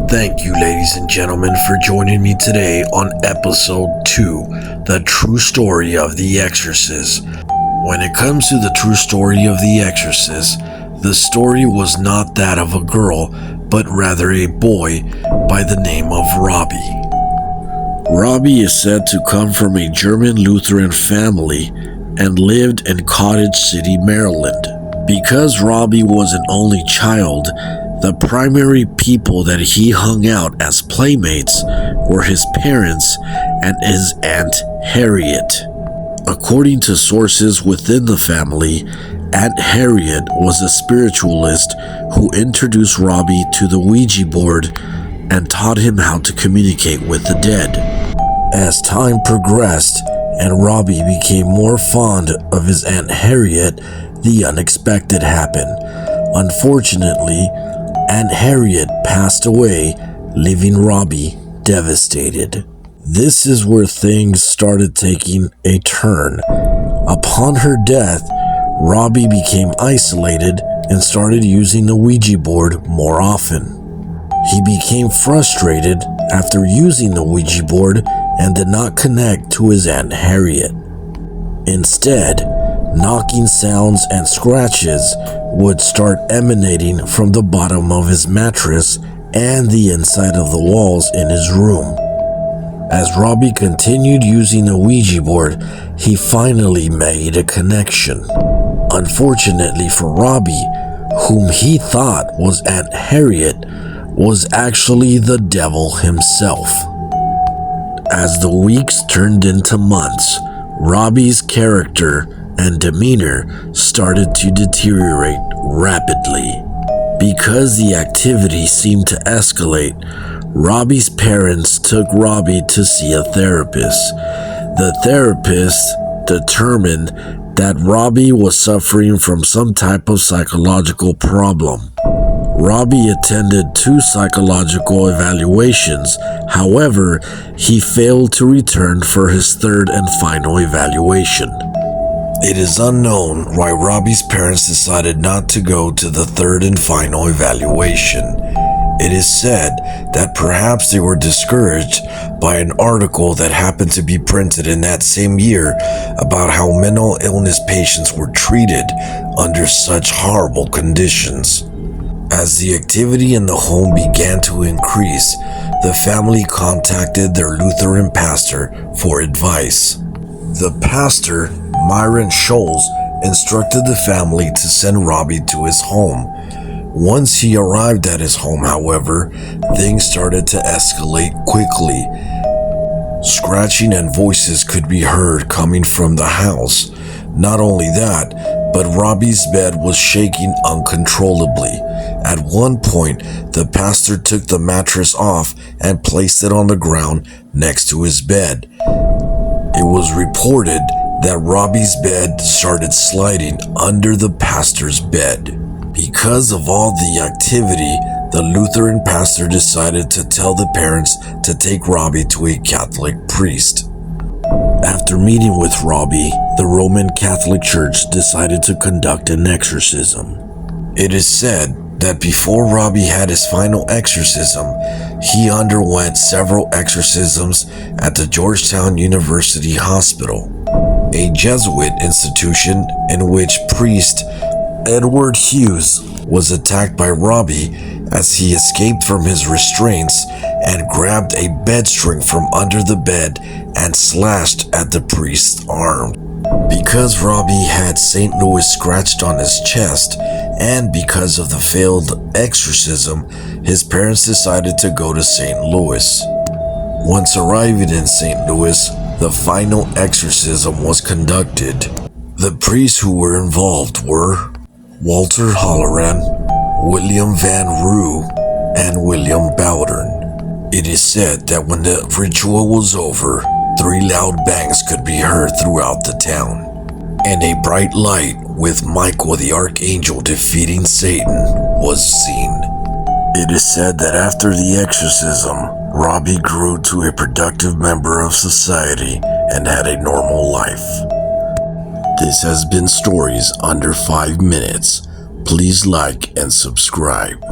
Thank you, ladies and gentlemen, for joining me today on episode 2, The True Story of the Exorcist. When it comes to the true story of the Exorcist, the story was not that of a girl, but rather a boy by the name of Robbie. Robbie is said to come from a German Lutheran family and lived in Cottage City, Maryland. Because Robbie was an only child, the primary people that he hung out as playmates were his parents and his Aunt Harriet. According to sources within the family, Aunt Harriet was a spiritualist who introduced Robbie to the Ouija board and taught him how to communicate with the dead. As time progressed and Robbie became more fond of his Aunt Harriet, the unexpected happened. Unfortunately, Aunt Harriet passed away, leaving Robbie devastated. This is where things started taking a turn. Upon her death, Robbie became isolated and started using the Ouija board more often. He became frustrated after using the Ouija board and did not connect to his Aunt Harriet. Instead, knocking sounds and scratches would start emanating from the bottom of his mattress and the inside of the walls in his room. As Robbie continued using the Ouija board, he finally made a connection. Unfortunately for Robbie, whom he thought was Aunt Harriet, was actually the devil himself. As the weeks turned into months, Robbie's character and demeanor started to deteriorate rapidly. Because the activity seemed to escalate, Robbie's parents took Robbie to see a therapist. The therapist determined that Robbie was suffering from some type of psychological problem. Robbie attended 2 psychological evaluations. However, he failed to return for his 3rd and final evaluation. It is unknown why Robbie's parents decided not to go to the 3rd and final evaluation. It is said that perhaps they were discouraged by an article that happened to be printed in that same year about how mental illness patients were treated under such horrible conditions. As the activity in the home began to increase, the family contacted their Lutheran pastor for advice. The pastor, Myron Scholes, instructed the family to send Robbie to his home. Once he arrived at his home, however, things started to escalate quickly. Scratching and voices could be heard coming from the house. Not only that, but Robbie's bed was shaking uncontrollably. At one point, the pastor took the mattress off and placed it on the ground next to his bed. It was reported that Robbie's bed started sliding under the pastor's bed. Because of all the activity, the Lutheran pastor decided to tell the parents to take Robbie to a Catholic priest. After meeting with Robbie, the Roman Catholic Church decided to conduct an exorcism. It is said that before Robbie had his final exorcism, he underwent several exorcisms at the Georgetown University Hospital, a Jesuit institution in which priest Edward Hughes was attacked by Robbie as he escaped from his restraints and grabbed a bed string from under the bed and slashed at the priest's arm. Because Robbie had St. Louis scratched on his chest, and because of the failed exorcism, his parents decided to go to St. Louis. Once arriving in St. Louis, the final exorcism was conducted. The priests who were involved were Walter Holloran, William Van Roo, and William Bowdern. It is said that when the ritual was over, 3 loud bangs could be heard throughout the town, and a bright light with Michael the Archangel defeating Satan was seen. It is said that after the exorcism, Robbie grew to a productive member of society and had a normal life. This has been Stories Under 5 Minutes. Please like and subscribe.